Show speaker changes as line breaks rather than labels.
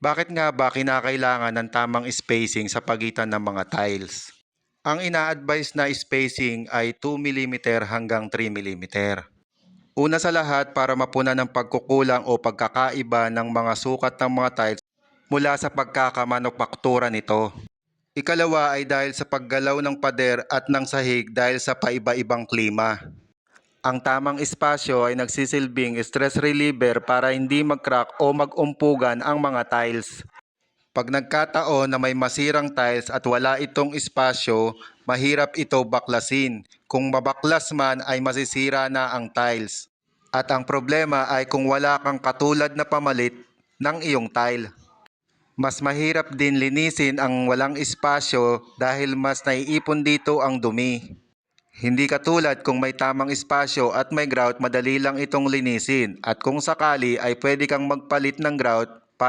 Bakit nga ba kinakailangan ng tamang spacing sa pagitan ng mga tiles? Ang ina-advise na spacing ay 2 mm hanggang 3 mm. Una sa lahat para mapunan ng pagkukulang o pagkakaiba ng mga sukat ng mga tiles mula sa pagkakamanufaktura nito. Ikalawa ay dahil sa paggalaw ng pader at ng sahig dahil sa paiba-ibang klima. Ang tamang espasyo ay nagsisilbing stress reliever para hindi mag-crack o mag-umpugan ang mga tiles. Pag nagkataon na may masirang tiles at wala itong espasyo, mahirap ito baklasin. Kung mabaklas man ay masisira na ang tiles. At ang problema ay kung wala kang katulad na pamalit ng iyong tile. Mas mahirap din linisin ang walang espasyo dahil mas naiipon dito ang dumi. Hindi katulad kung may tamang espasyo at may grout, madali lang itong linisin at kung sakali ay pwede kang magpalit ng grout